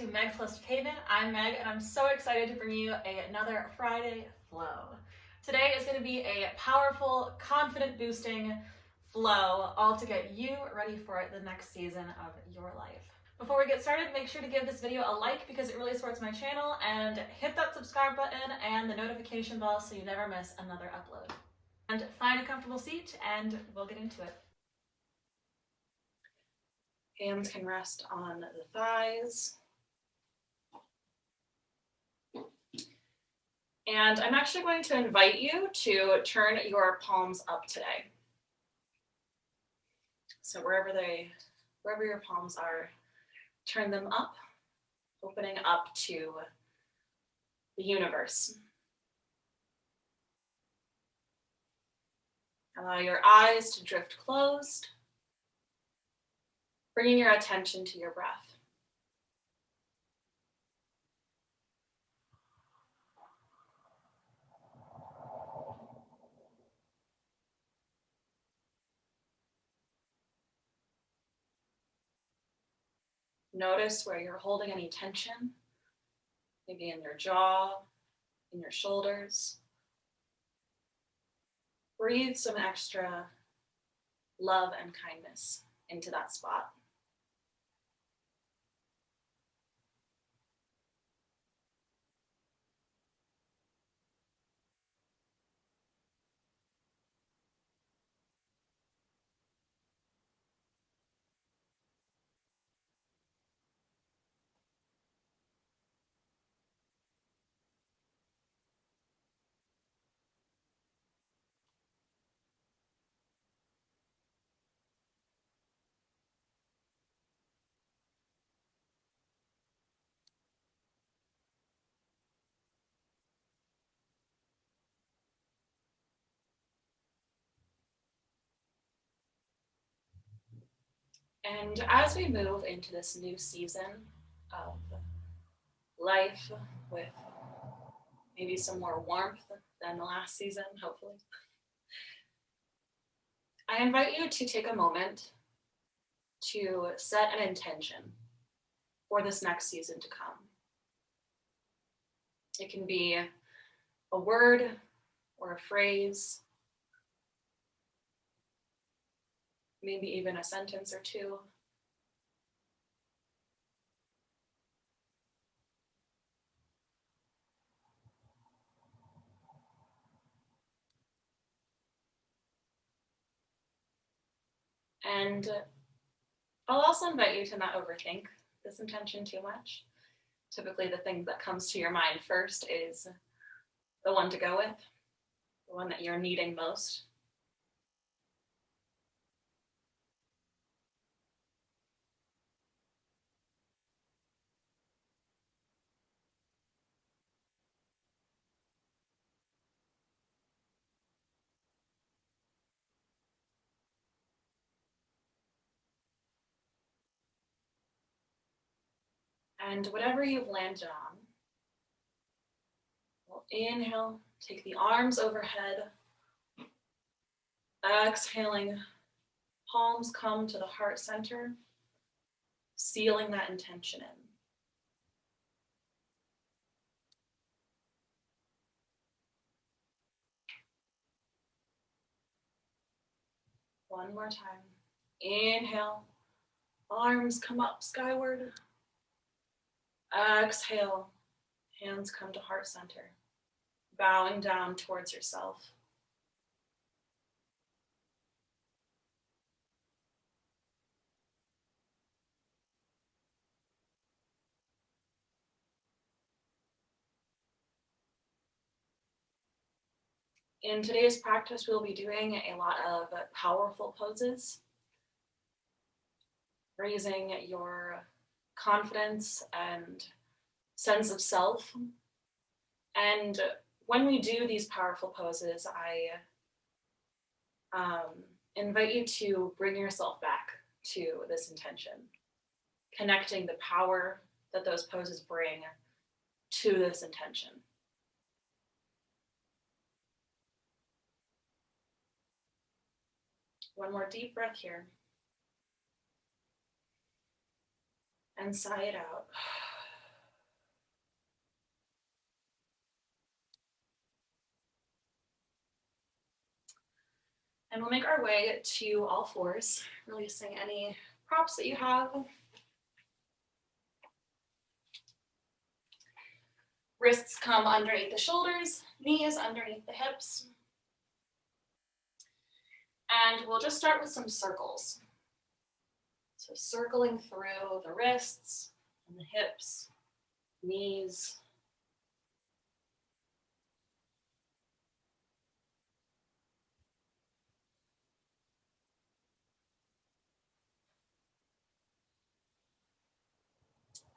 to Meg's Holistic Haven. I'm Meg, and I'm so excited to bring you another Friday flow. Today is going to be a powerful, confident-boosting flow, all to get you ready for the next season of your life. Before we get started, make sure to give this video a like because it really supports my channel, and hit that subscribe button and the notification bell so you never miss another upload. And find a comfortable seat, and we'll get into it. Hands can rest on the thighs. And I'm actually going to invite you to turn your palms up today. So wherever your palms are, turn them up, opening up to the universe. Allow your eyes to drift closed, bringing your attention to your breath. Notice where you're holding any tension, maybe in your jaw, in your shoulders. Breathe some extra love and kindness into that spot. And as we move into this new season of life with maybe some more warmth than the last season, hopefully, I invite you to take a moment to set an intention for this next season to come. It can be a word or a phrase, maybe even a sentence or two. And I'll also invite you to not overthink this intention too much. Typically, the thing that comes to your mind first is the one to go with, the one that you're needing most. And whatever you've landed on, we'll inhale, take the arms overhead. Exhaling, palms come to the heart center, sealing that intention in. One more time. Inhale, arms come up skyward. Exhale, hands come to heart center, bowing down towards yourself. In today's practice, we'll be doing a lot of powerful poses, raising your confidence and sense of self. And when we do these powerful poses, I invite you to bring yourself back to this intention, connecting the power that those poses bring to this intention. One more deep breath here. And sigh it out. And we'll make our way to all fours, releasing any props that you have. Wrists come underneath the shoulders, knees underneath the hips. And we'll just start with some circles. So circling through the wrists and the hips, knees.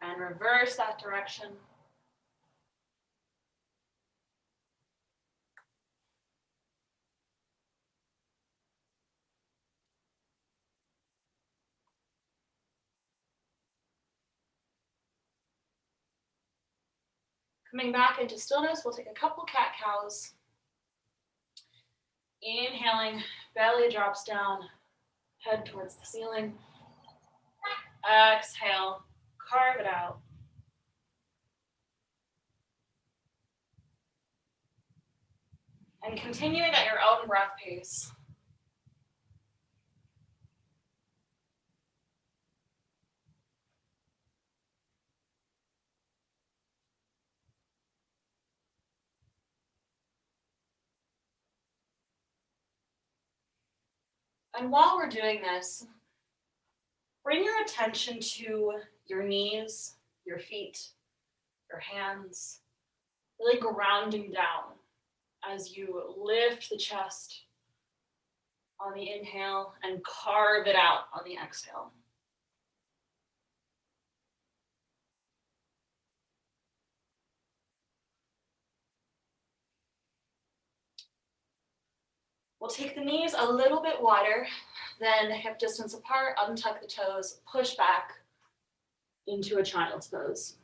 And reverse that direction. Coming back into stillness, we'll take a couple cat-cows. Inhaling, belly drops down, head towards the ceiling. Exhale, carve it out. And continuing at your own breath pace. And while we're doing this, bring your attention to your knees, your feet, your hands, really grounding down as you lift the chest on the inhale and carve it out on the exhale. We'll take the knees a little bit wider, then hip distance apart, untuck the toes, push back into a child's pose.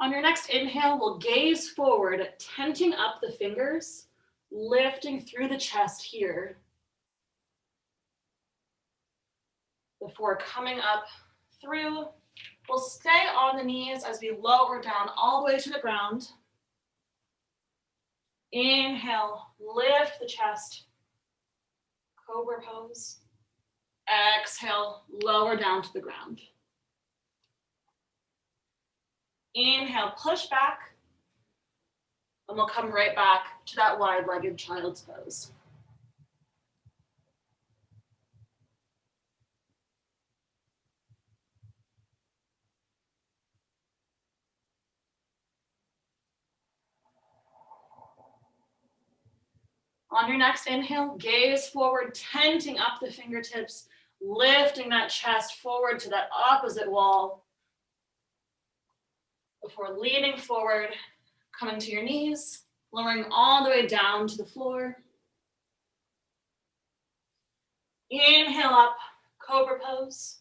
On your next inhale, we'll gaze forward, tenting up the fingers, lifting through the chest here, before coming up through. We'll stay on the knees as we lower down all the way to the ground. Inhale, lift the chest, cobra pose. Exhale, lower down to the ground. Inhale, push back, and we'll come right back to that wide-legged child's pose. On your next inhale, gaze forward, tenting up the fingertips, lifting that chest forward to that opposite wall before leaning forward, coming to your knees, lowering all the way down to the floor. Inhale up, cobra pose.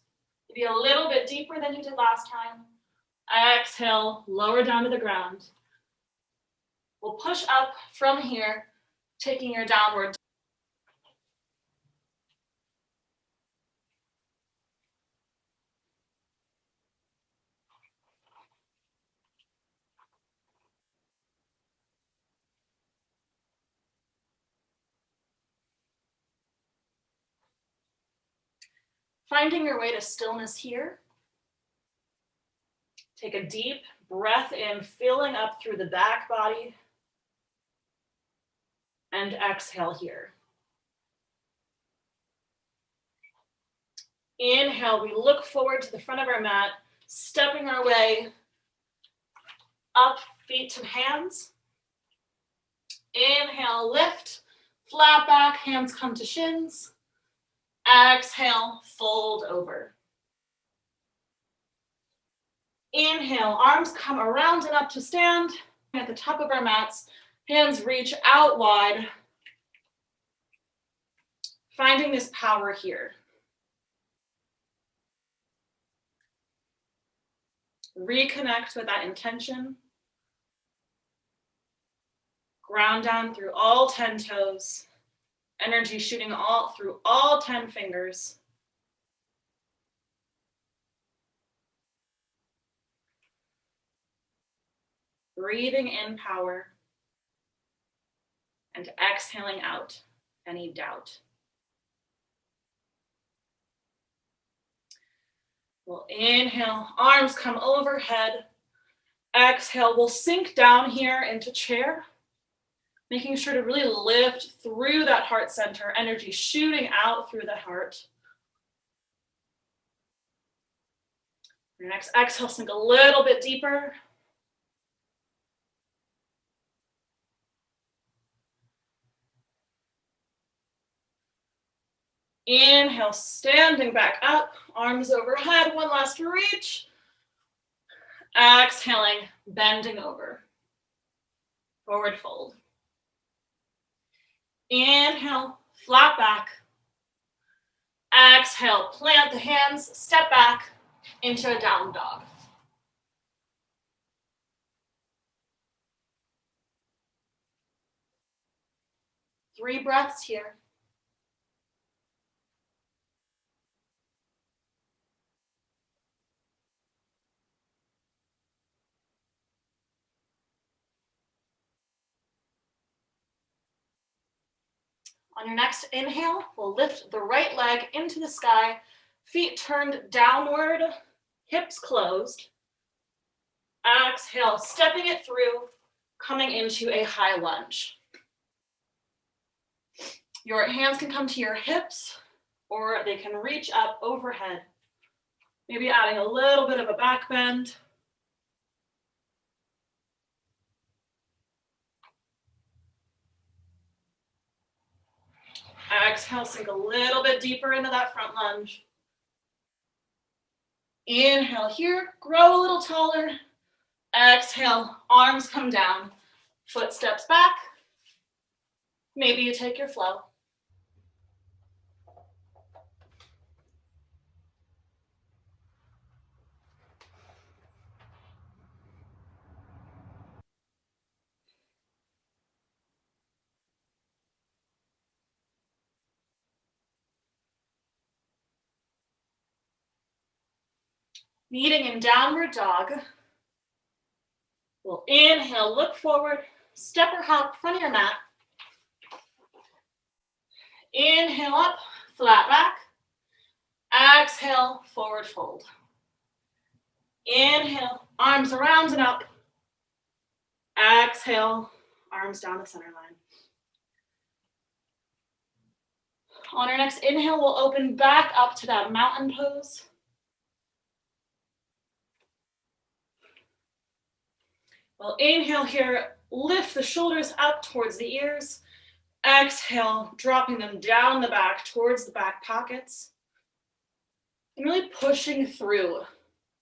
Maybe a little bit deeper than you did last time. Exhale, lower down to the ground. We'll push up from here, taking your downward. Finding your way to stillness here. Take a deep breath in, filling up through the back body. And exhale here. Inhale, we look forward to the front of our mat, stepping our way up, feet to hands. Inhale, lift, flat back, hands come to shins. Exhale, fold over. Inhale, arms come around and up to stand. At the top of our mats, hands reach out wide. Finding this power here. Reconnect with that intention. Ground down through all 10 toes. Energy shooting all through all 10 fingers. Breathing in power and exhaling out any doubt. We'll inhale, arms come overhead. Exhale, we'll sink down here into chair, making sure to really lift through that heart center, energy shooting out through the heart. Your next exhale, sink a little bit deeper. Inhale, standing back up, arms overhead, one last reach. Exhaling, bending over, forward fold. Inhale, flat back. Exhale, plant the hands, step back into a down dog. Three breaths here. On your next inhale, we'll lift the right leg into the sky, feet turned downward, hips closed. Exhale, stepping it through, coming into a high lunge. Your hands can come to your hips, or they can reach up overhead. Maybe adding a little bit of a back bend. Exhale, sink a little bit deeper into that front lunge. Inhale here, grow a little taller. Exhale, arms come down, foot steps back. Maybe you take your flow. Meeting in downward dog. We'll inhale, look forward, step or hop, front of your mat. Inhale up, flat back. Exhale, forward fold. Inhale, arms around and up. Exhale, arms down the center line. On our next inhale, we'll open back up to that mountain pose. We'll inhale here, lift the shoulders up towards the ears. Exhale, dropping them down the back towards the back pockets. And really pushing through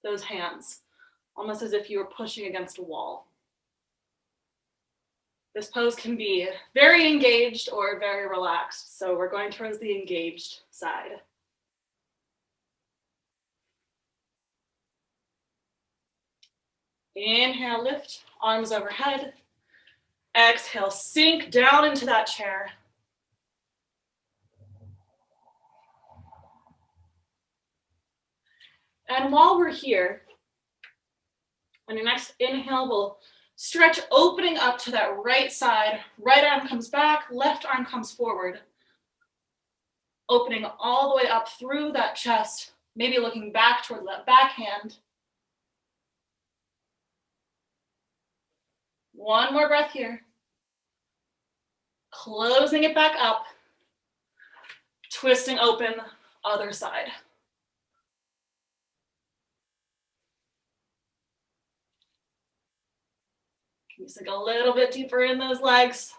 those hands, almost as if you were pushing against a wall. This pose can be very engaged or very relaxed, so we're going towards the engaged side. Inhale, lift, arms overhead. Exhale, sink down into that chair. And while we're here, on your next inhale, we'll stretch, opening up to that right side. Right arm comes back, left arm comes forward. Opening all the way up through that chest, maybe looking back toward that back hand. One more breath here. Closing it back up. Twisting open, other side. Can you sink a little bit deeper in those legs?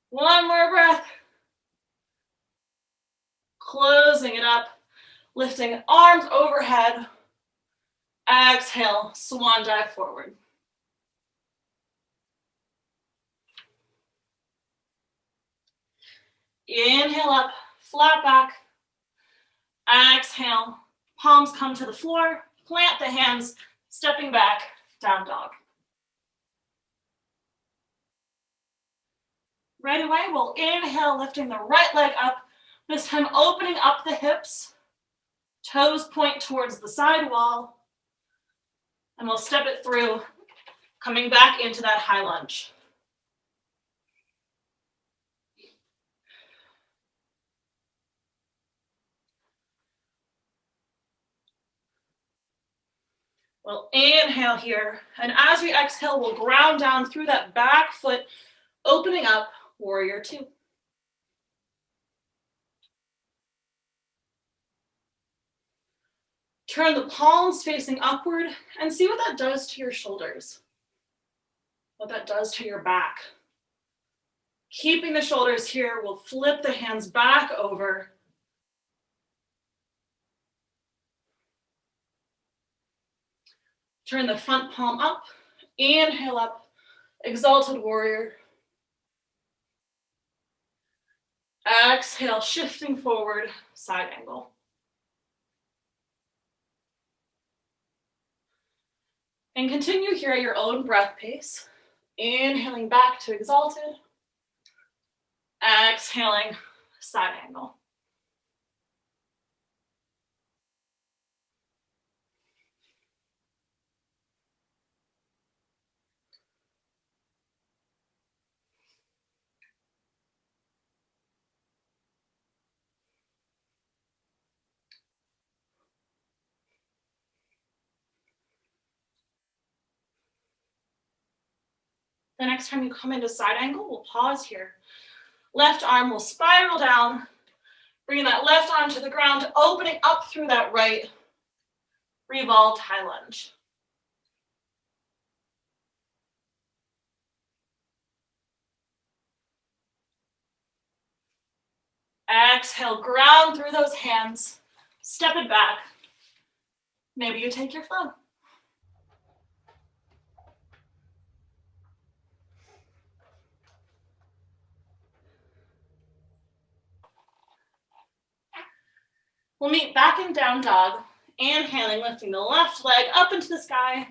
One more breath. Closing it up, lifting arms overhead. Exhale, swan dive forward. Inhale up, flat back. Exhale, palms come to the floor. Plant the hands, stepping back, down dog. Right away, we'll inhale, lifting the right leg up, this time opening up the hips, toes point towards the side wall, and we'll step it through, coming back into that high lunge. We'll inhale here, and as we exhale, we'll ground down through that back foot, opening up, warrior two. Turn the palms facing upward and see what that does to your shoulders, what that does to your back. Keeping the shoulders here, we'll flip the hands back over. Turn the front palm up, inhale up, exalted warrior. Exhale, shifting forward, side angle. And continue here at your own breath pace. Inhaling back to exalted. Exhaling, side angle. The next time you come into side angle, we'll pause here. Left arm will spiral down, bringing that left arm to the ground, opening up through that right, revolved high lunge. Exhale, ground through those hands, step it back. Maybe you take your flow. We'll meet back in down dog, inhaling, lifting the left leg up into the sky,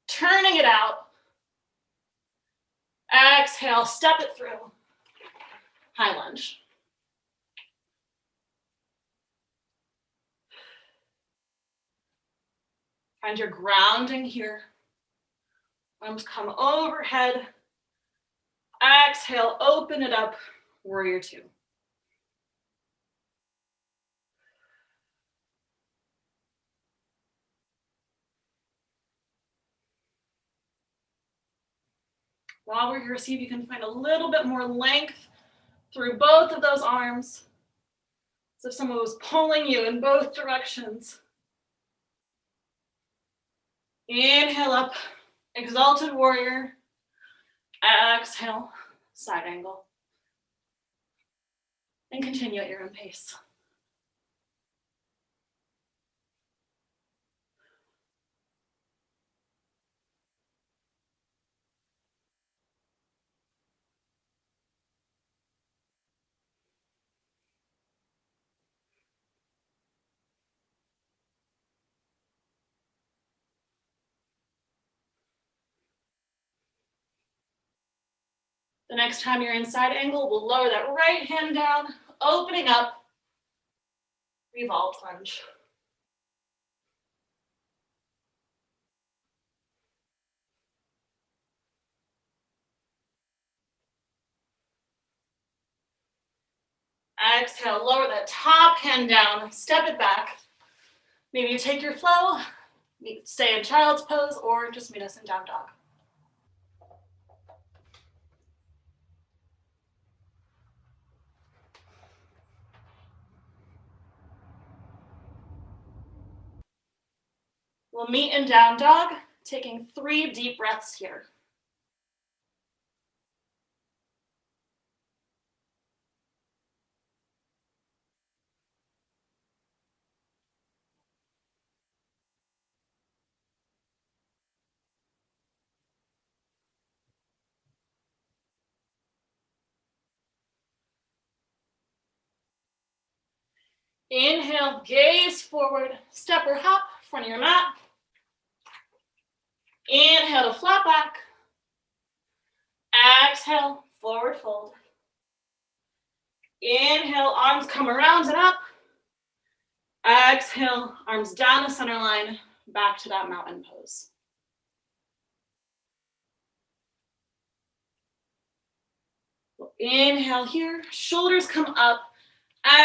turning it out. Exhale, step it through, high lunge. Find your grounding here. Arms come overhead. Exhale, open it up, warrior two. While we're here, see if you can find a little bit more length through both of those arms. As if someone was pulling you in both directions. Inhale up, exalted warrior. Exhale, side angle. And continue at your own pace. The next time you're in side angle, we'll lower that right hand down, opening up, revolved lunge. Exhale, lower that top hand down, step it back. Maybe you take your flow, stay in child's pose, or just meet us in down dog. We'll meet in down dog, taking 3 deep breaths here. Inhale, gaze forward, step or hop, front of your mat. Inhale to flat back. Exhale, forward fold. Inhale, arms come around and up. Exhale, arms down the center line, back to that mountain pose. Inhale here, shoulders come up.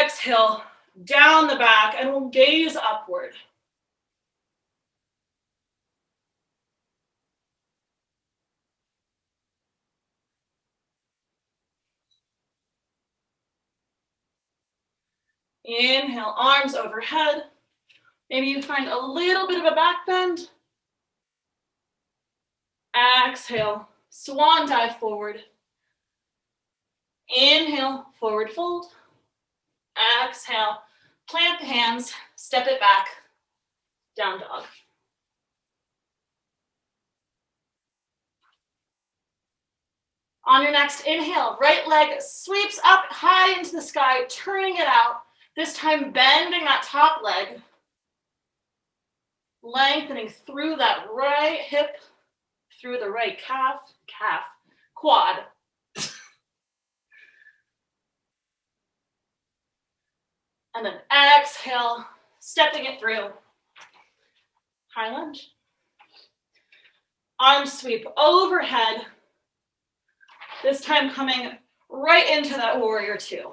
Exhale, down the back, and we'll gaze upward. Inhale, arms overhead. Maybe you find a little bit of a back bend. Exhale, swan dive forward. Inhale, forward fold. Exhale, plant the hands, step it back, down dog. On your next inhale, right leg sweeps up high into the sky, turning it out. This time bending that top leg, lengthening through that right hip, through the right calf, quad. And then exhale, stepping it through. High lunge. Arm sweep overhead. This time coming right into that warrior two.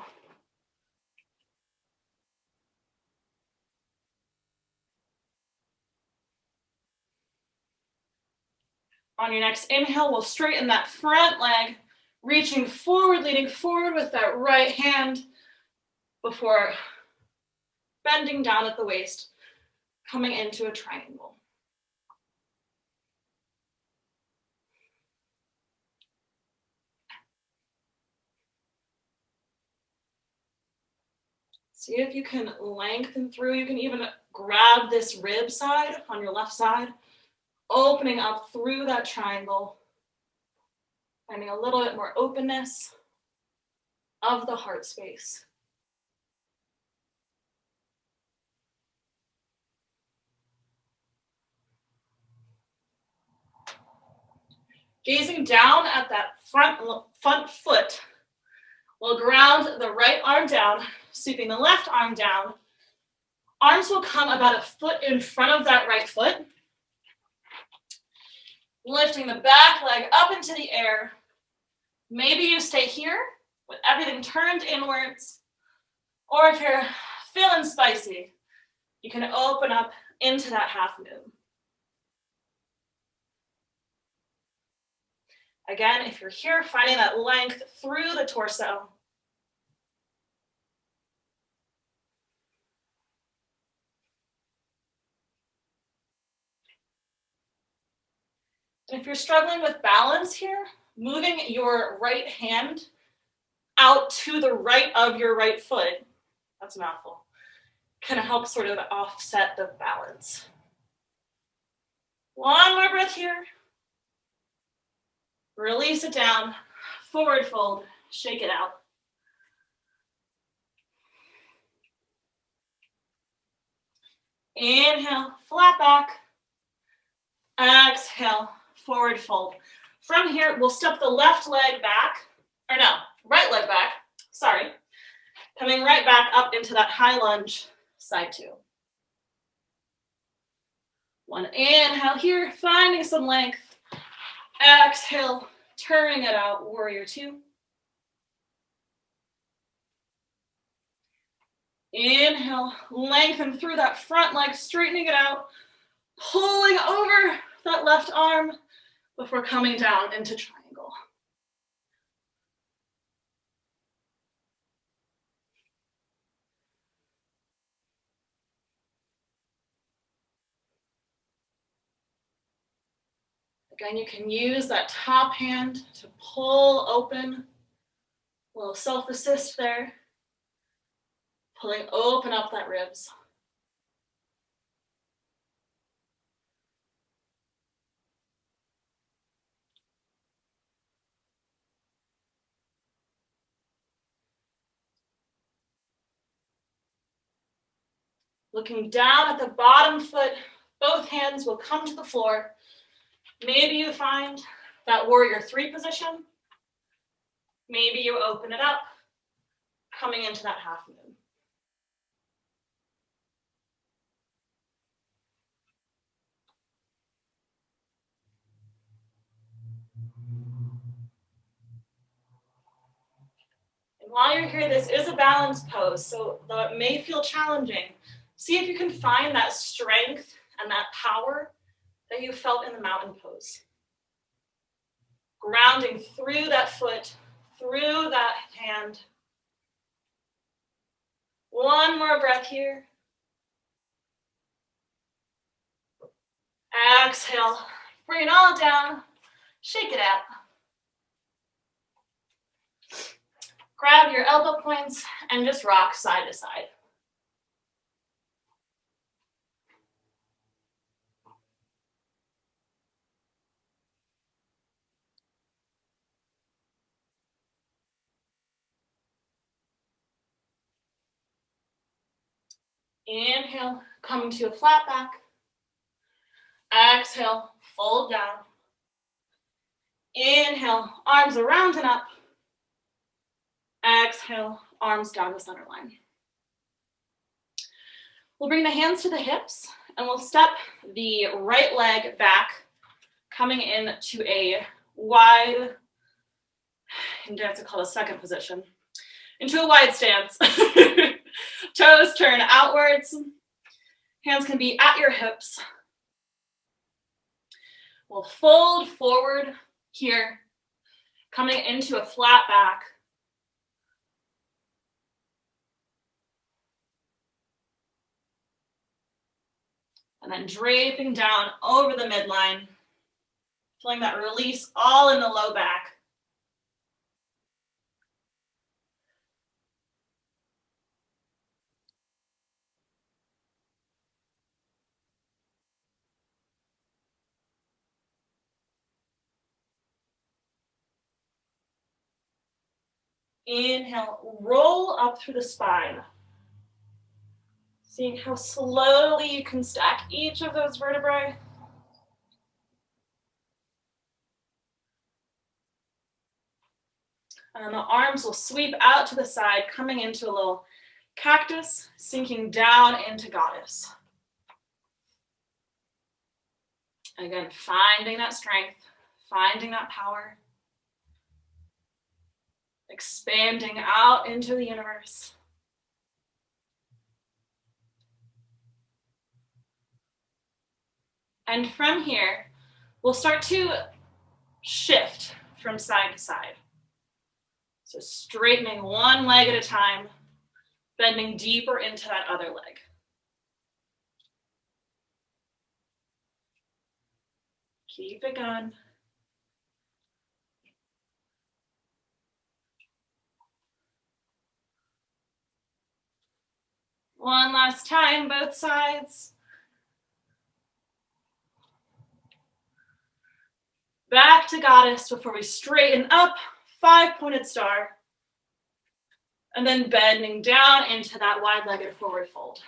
On your next inhale, we'll straighten that front leg, reaching forward, leaning forward with that right hand before bending down at the waist, coming into a triangle. See if you can lengthen through. You can even grab this rib side on your left side, opening up through that triangle, finding a little bit more openness of the heart space. Gazing down at that front foot, we'll ground the right arm down, sweeping the left arm down. Arms will come about a foot in front of that right foot. Lifting the back leg up into the air. Maybe you stay here with everything turned inwards. Or if you're feeling spicy, you can open up into that half moon. Again, if you're here, finding that length through the torso. And if you're struggling with balance here, moving your right hand out to the right of your right foot, that's a mouthful, kind of help sort of offset the balance. One more breath here. Release it down, forward fold, shake it out. Inhale, flat back. Exhale, forward fold. From here, we'll step the left leg back, or no, right leg back, sorry. Coming right back up into that high lunge, side two. One inhale here, finding some length. Exhale, turning it out, warrior two. Inhale, lengthen through that front leg, straightening it out, pulling over that left arm before coming down into triangle. Again, you can use that top hand to pull open, a little self-assist there, pulling open up that ribs. Looking down at the bottom foot, both hands will come to the floor. Maybe you find that warrior three position. Maybe you open it up, coming into that half moon. And while you're here, this is a balance pose, so though it may feel challenging, see if you can find that strength and that power that you felt in the mountain pose. Grounding through that foot, through that hand. One more breath here. Exhale, bring it all down, shake it out. Grab your elbow points and just rock side to side. Inhale, coming to a flat back. Exhale, fold down. Inhale, arms around and up. Exhale, arms down the center line. We'll bring the hands to the hips and we'll step the right leg back, coming into a wide, in dance it's called a second position, into a wide stance. Toes turn outwards. Hands can be at your hips. We'll fold forward here, coming into a flat back. And then draping down over the midline, feeling that release all in the low back. Inhale, roll up through the spine. Seeing how slowly you can stack each of those vertebrae. And then the arms will sweep out to the side, coming into a little cactus, sinking down into goddess. Again, finding that strength, finding that power. Expanding out into the universe. And from here, we'll start to shift from side to side. So straightening one leg at a time, bending deeper into that other leg. Keep it going. One last time, both sides. Back to goddess before we straighten up, 5-pointed star. And then bending down into that wide-legged forward fold.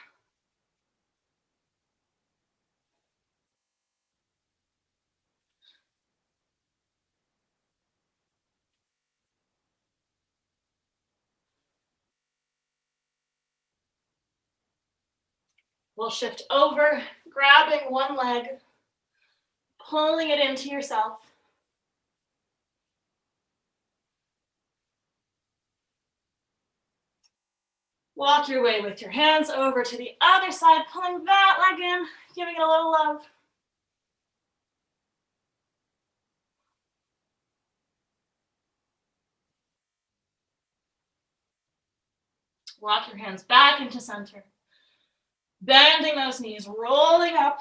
We'll shift over, grabbing one leg, pulling it into yourself. Walk your way with your hands over to the other side, pulling that leg in, giving it a little love. Walk your hands back into center. Bending those knees, rolling up.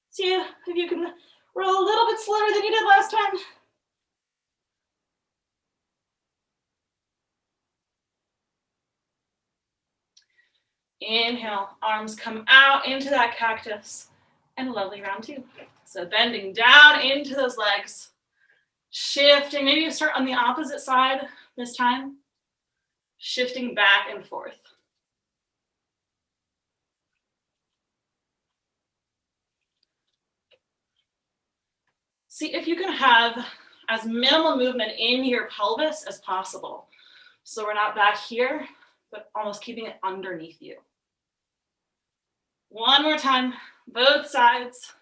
See if you can roll a little bit slower than you did last time. Inhale, arms come out into that cactus. And lovely round two. So bending down into those legs. Shifting, maybe you start on the opposite side this time. Shifting back and forth. See if you can have as minimal movement in your pelvis as possible. So we're not back here, but almost keeping it underneath you. One more time, both sides.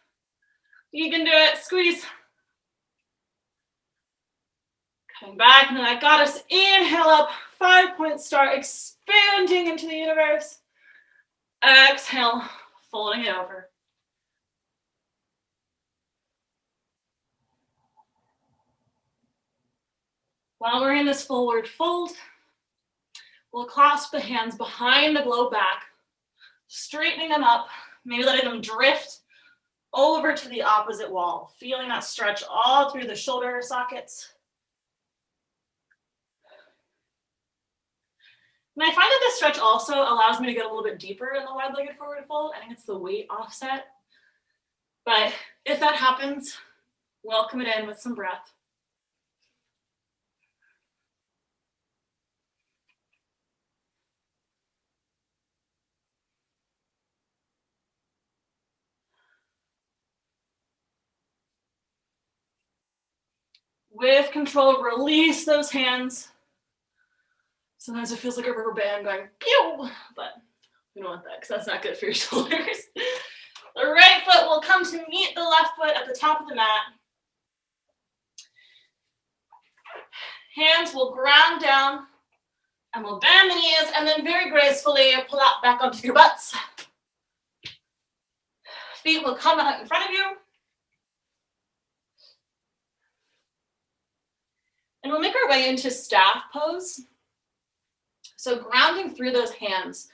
You can do it, squeeze. Coming back into that goddess, inhale up, 5-point start, expanding into the universe. Exhale, folding it over. While we're in this forward fold, we'll clasp the hands behind the low back, straightening them up, maybe letting them drift over to the opposite wall, feeling that stretch all through the shoulder sockets. And I find that this stretch also allows me to get a little bit deeper in the wide-legged forward fold. I think it's the weight offset. But if that happens, welcome it in with some breath. With control, release those hands. Sometimes it feels like a rubber band going pew, but we don't want that because that's not good for your shoulders. The right foot will come to meet the left foot at the top of the mat. Hands will ground down and we'll bend the knees and then very gracefully pull out back onto your butts. Feet will come out in front of you. And we'll make our way into staff pose. So grounding through those hands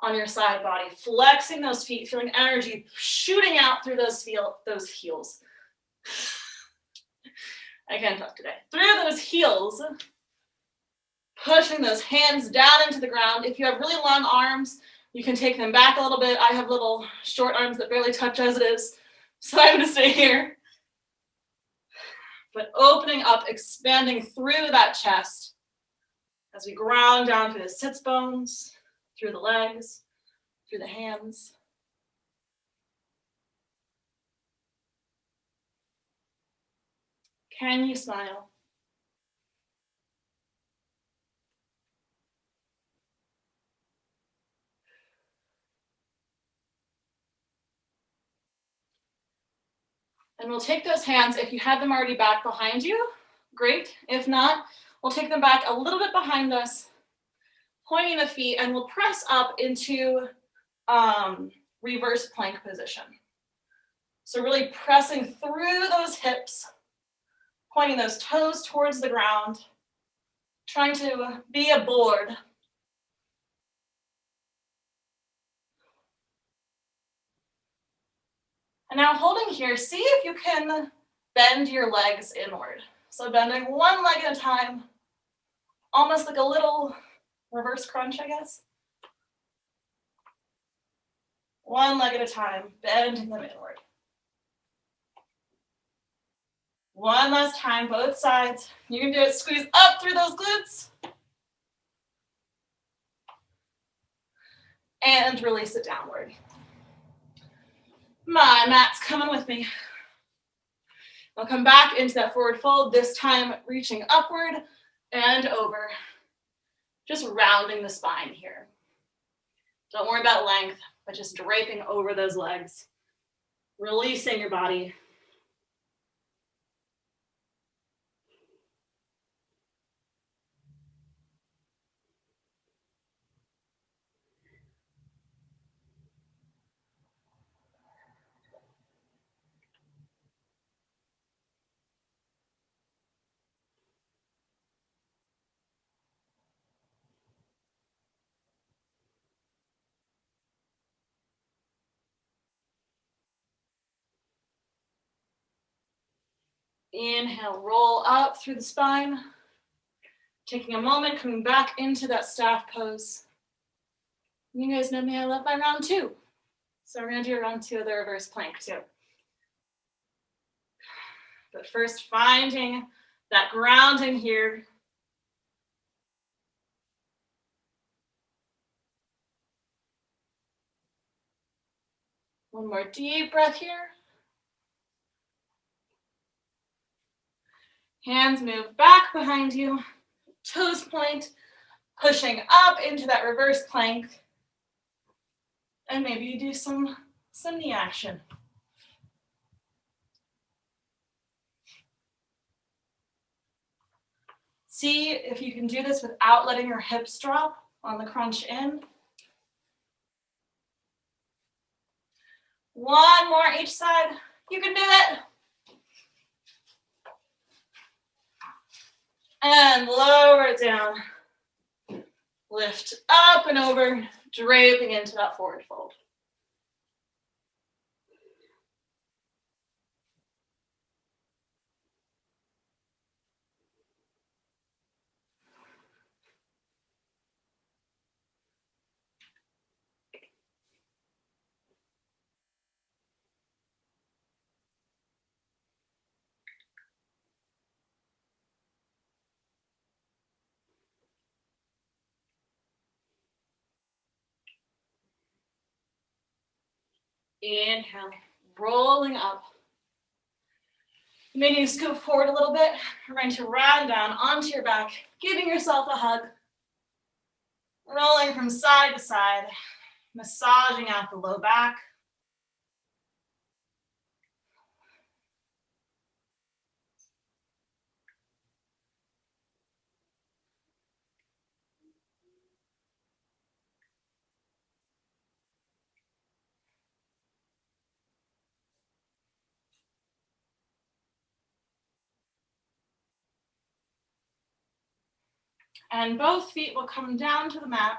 on your side body, flexing those feet, feeling energy shooting out through those heels. I can't talk today. Through those heels, pushing those hands down into the ground. If you have really long arms, you can take them back a little bit. I have little short arms that barely touch as it is, so I'm going to stay here. But opening up, expanding through that chest as we ground down through the sits bones, through the legs, through the hands. Can you smile? And we'll take those hands, if you had them already back behind you, great. If not, we'll take them back a little bit behind us, pointing the feet, and we'll press up into reverse plank position. So really pressing through those hips, pointing those toes towards the ground, trying to be a board. And now holding here, see if you can bend your legs inward. So bending one leg at a time, almost like a little reverse crunch, I guess. One leg at a time, bending them inward. One last time, both sides. You can do it, squeeze up through those glutes. And release it downward. My mat's coming with me. I'll come back into that forward fold, this time reaching upward and over. Just rounding the spine here. Don't worry about length, but just draping over those legs. Releasing your body. Inhale, roll up through the spine. Taking a moment, coming back into that staff pose. You guys know me, I love my round two. So we're gonna do a round two of the reverse plank too. But first, finding that grounding here. One more deep breath here. Hands move back behind you, toes point, pushing up into that reverse plank. And maybe you do some knee action. See if you can do this without letting your hips drop on the crunch in. One more each side. You can do it. And lower it down. Lift up and over, draping into that forward fold. Inhale, rolling up. Maybe you scoot forward a little bit. We're going to round down onto your back, giving yourself a hug. Rolling from side to side, massaging out the low back. And both feet will come down to the mat.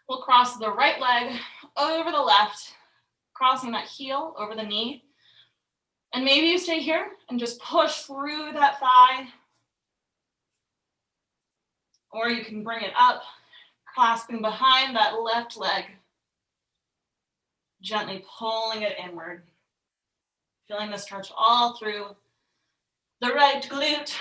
We'll cross the right leg over the left, crossing that heel over the knee. And maybe you stay here and just push through that thigh. Or you can bring it up, clasping behind that left leg, gently pulling it inward. Feeling the stretch all through the right glute.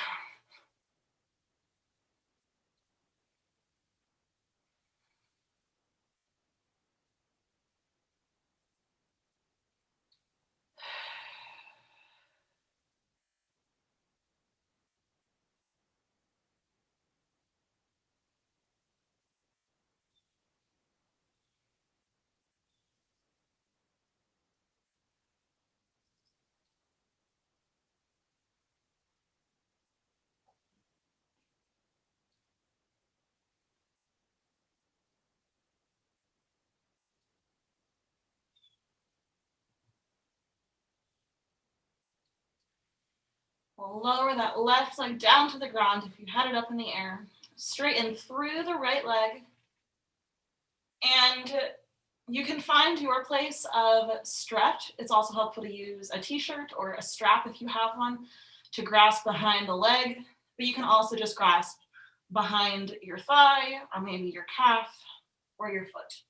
We'll lower that left leg down to the ground if you had it up in the air. Straighten through the right leg. And you can find your place of stretch. It's also helpful to use a t-shirt or a strap if you have one to grasp behind the leg. But you can also just grasp behind your thigh or maybe your calf or your foot.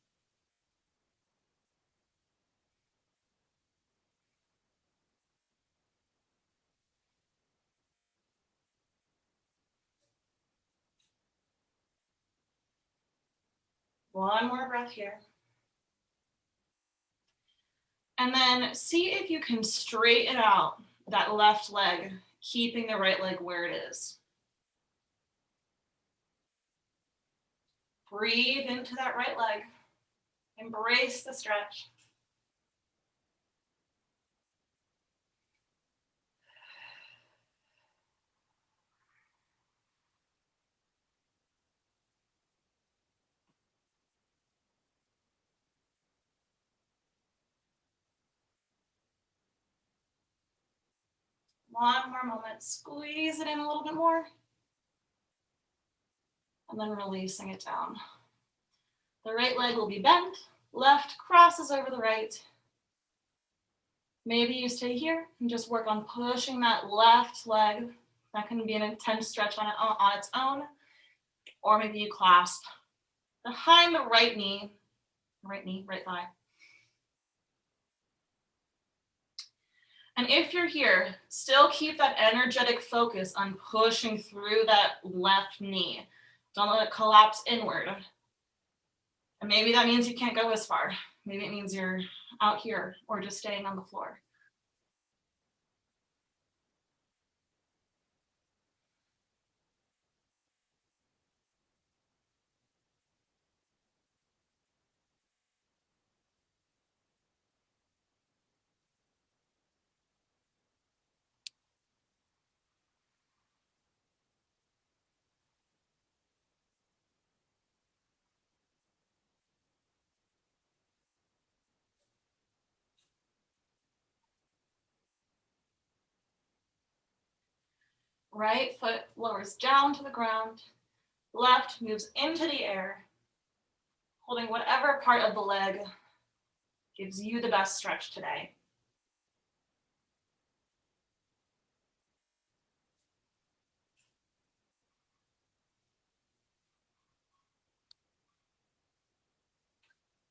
One more breath here. And then see if you can straighten out that left leg, keeping the right leg where it is. Breathe into that right leg. Embrace the stretch. One more moment. Squeeze it in a little bit more. And then releasing it down. The right leg will be bent. Left crosses over the right. Maybe you stay here and just work on pushing that left leg. That can be an intense stretch on its own. Or maybe you clasp behind the right knee, right thigh. And if you're here, still keep that energetic focus on pushing through that left knee. Don't let it collapse inward. And maybe that means you can't go as far. Maybe it means you're out here or just staying on the floor. Right foot lowers down to the ground. Left moves into the air, holding whatever part of the leg gives you the best stretch today.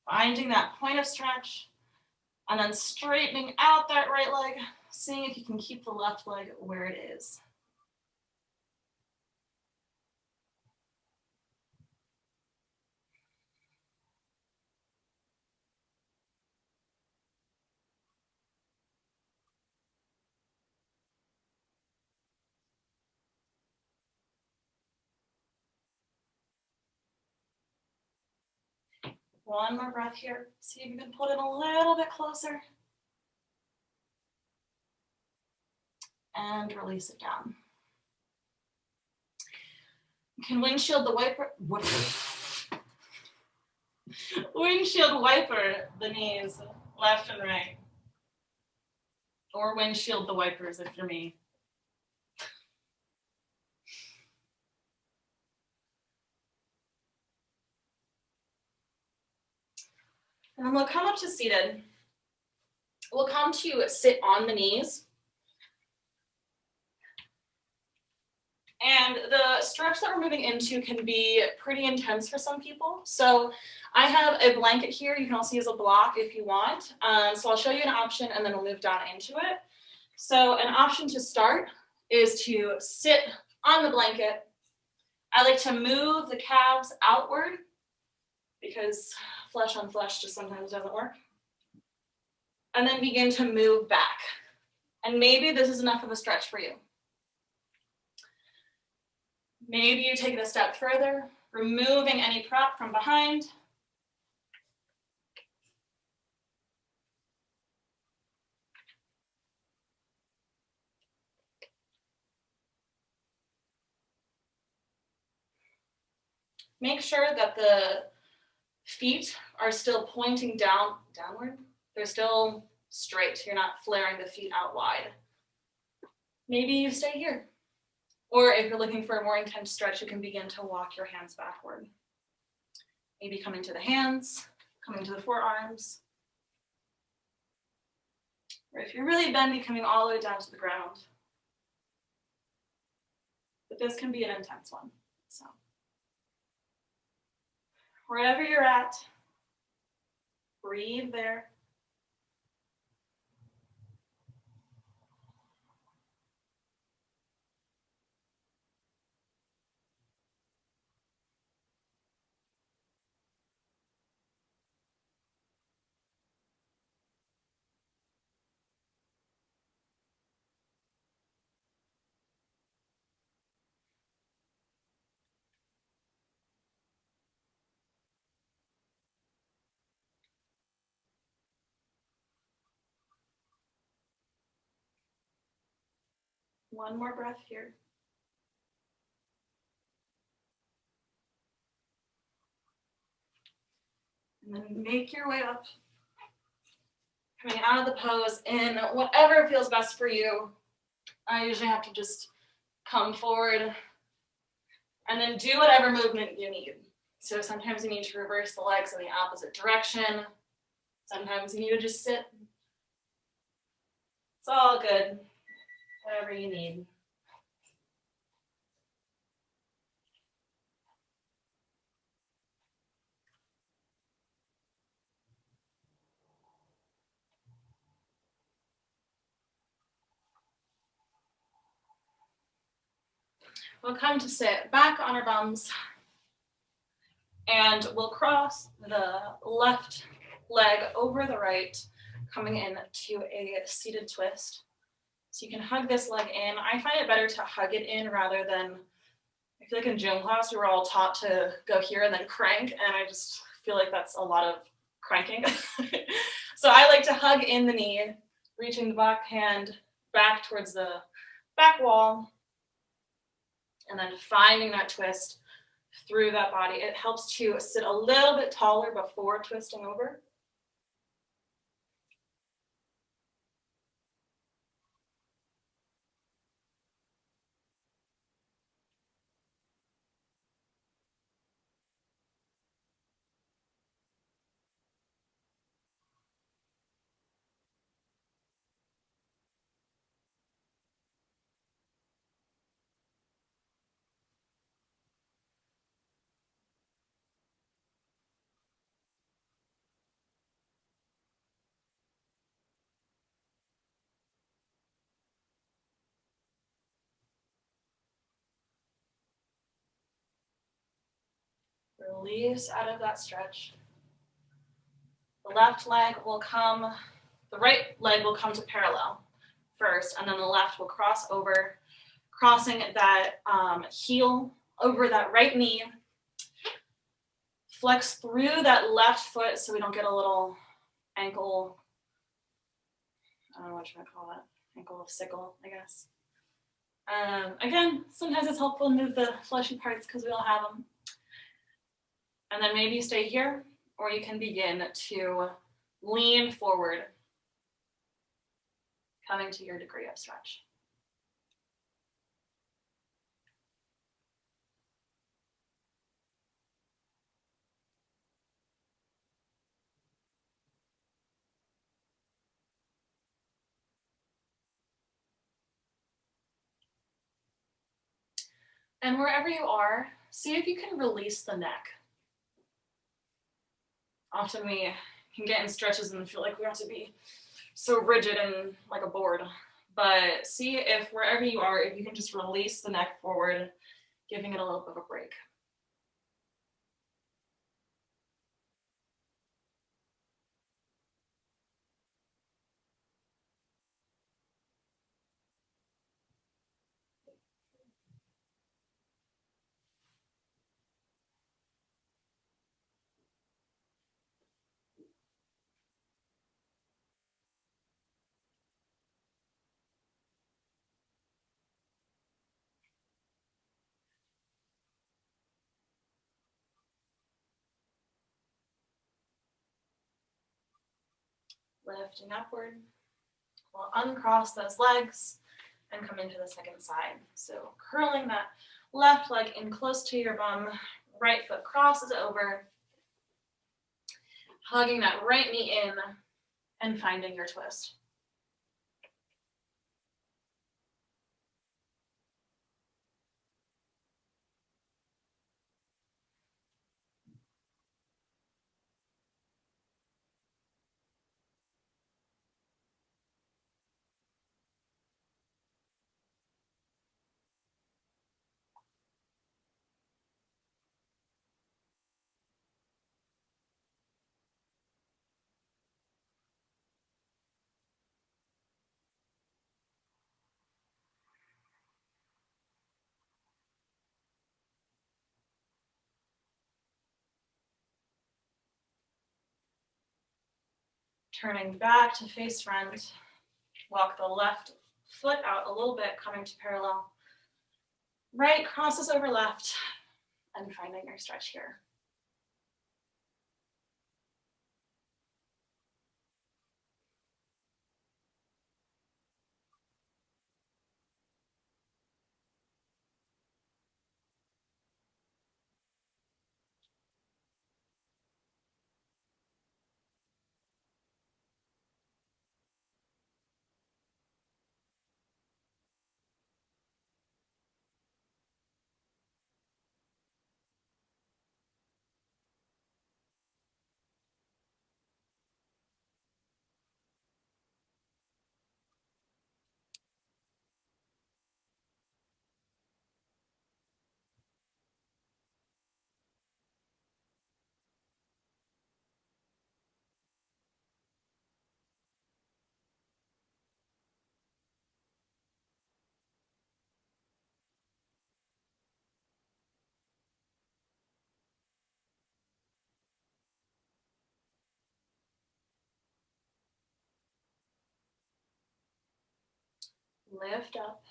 Finding that point of stretch, and then straightening out that right leg, seeing if you can keep the left leg where it is. One more breath here. See if you can pull it in a little bit closer. And release it down. You can windshield the wiper. Windshield wiper the knees, left and right. Or windshield the wipers if you're me. And then we'll come up to seated. We'll come to sit on the knees. And the stretch that we're moving into can be pretty intense for some people. So I have a blanket here. You can also use a block if you want. So I'll show you an option and then we'll move down into it. So an option to start is to sit on the blanket. I like to move the calves outward because flesh on flesh just sometimes doesn't work. And then begin to move back. And maybe this is enough of a stretch for you. Maybe you take it a step further, removing any prop from behind. Make sure that the feet are still pointing downward. They're still straight. You're not flaring the feet out wide. Maybe you stay here. Or if you're looking for a more intense stretch, you can begin to walk your hands backward. Maybe coming to the hands, coming to the forearms. Or if you're really bendy, coming all the way down to the ground. But this can be an intense one. So wherever you're at, breathe there. One more breath here. And then make your way up. Coming out of the pose in whatever feels best for you. I usually have to just come forward and then do whatever movement you need. So sometimes you need to reverse the legs in the opposite direction. Sometimes you need to just sit. It's all good, whatever you need. We'll come to sit back on our bums and we'll cross the left leg over the right, coming in to a seated twist. So you can hug this leg in. I find it better to hug it in rather than, I feel like in gym class we were all taught to go here and then crank, and I just feel like that's a lot of cranking. So I like to hug in the knee, reaching the back hand back towards the back wall, and then finding that twist through that body. It helps to sit a little bit taller before twisting over. Release out of that stretch. The left leg will come, the right leg will come to parallel first, and then the left will cross over, crossing that heel over that right knee. Flex through that left foot so we don't get a little ankle, I don't know what you might call it, ankle sickle, I guess. Again, sometimes it's helpful to move the fleshy parts because we all have them. And then maybe you stay here, or you can begin to lean forward, coming to your degree of stretch. And wherever you are, see if you can release the neck. Often we can get in stretches and feel like we have to be so rigid and like a board. But see if wherever you are, if you can just release the neck forward, giving it a little bit of a break. Lifting upward. We'll uncross those legs and come into the second side. So curling that left leg in close to your bum, right foot crosses over, hugging that right knee in and finding your twist. Turning back to face front, walk the left foot out a little bit, coming to parallel. Right crosses over left and finding your stretch here. Lift up,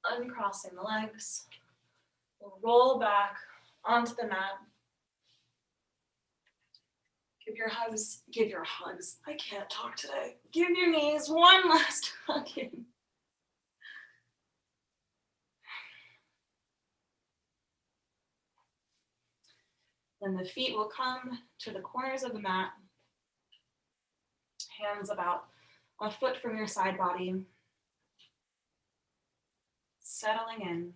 uncrossing the legs. Roll back onto the mat. Give your hugs. I can't talk today. Give your knees one last hug in. Then the feet will come to the corners of the mat. Hands about a foot from your side body. Settling in.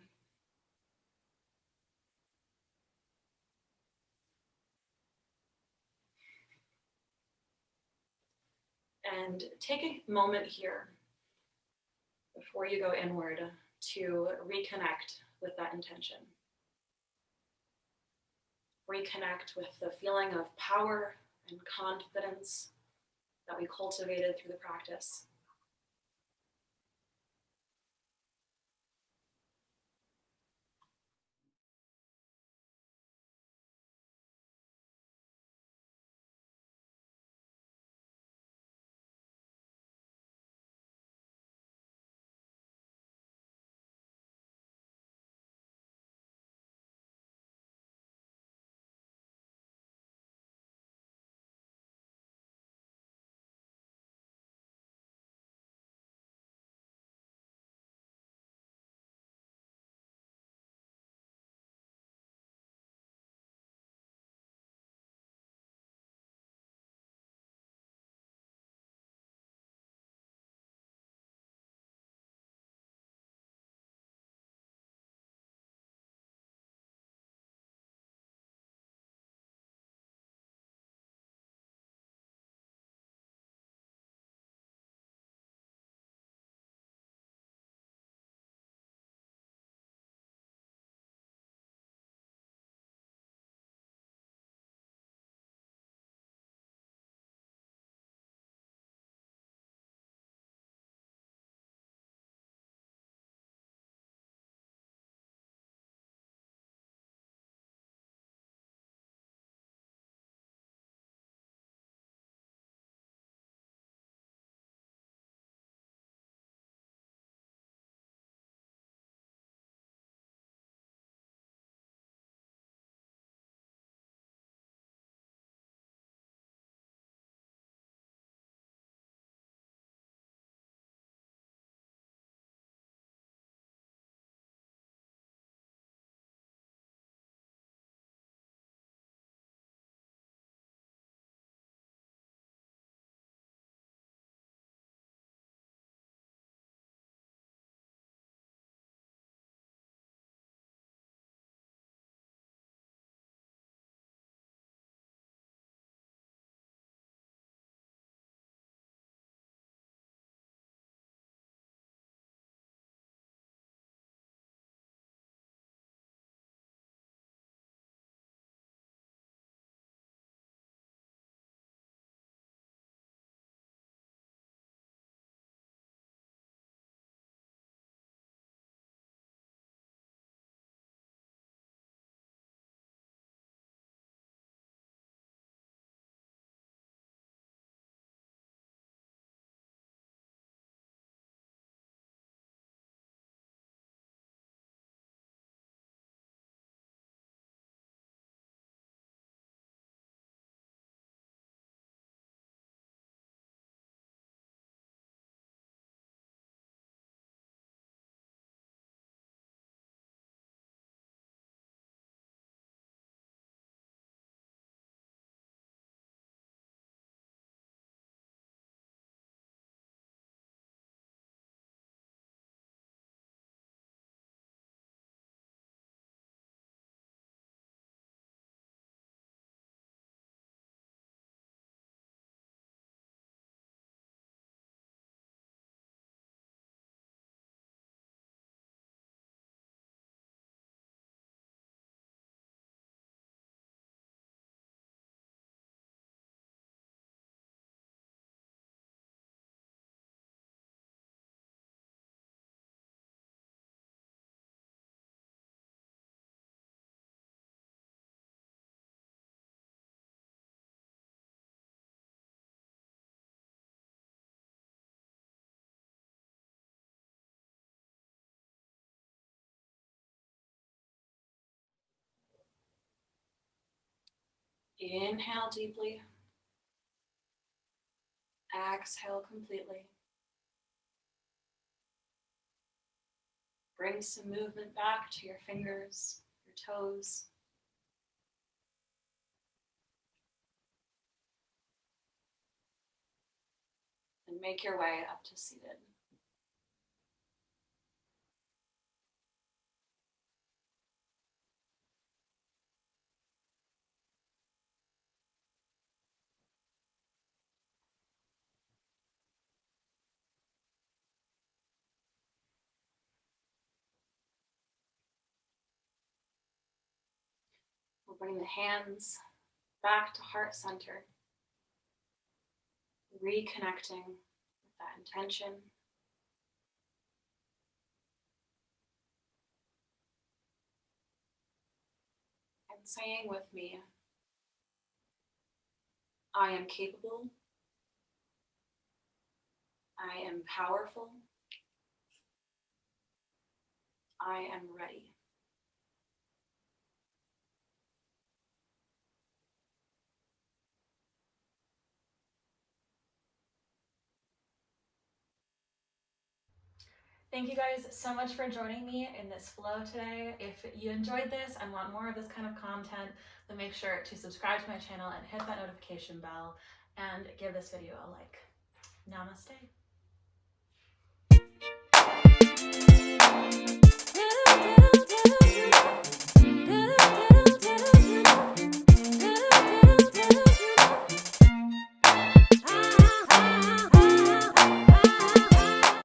And take a moment here before you go inward to reconnect with that intention. reconnect with the feeling of power and confidence that we cultivated through the practice. Inhale deeply. Exhale completely. Bring some movement back to your fingers, your toes. And make your way up to seated. We'll Bring the hands back to heart center, reconnecting with that intention. And saying with me, I am capable, I am powerful, I am ready. Thank you guys so much for joining me in this flow today. If you enjoyed this and want more of this kind of content, then make sure to subscribe to my channel and hit that notification bell and give this video a like. Namaste.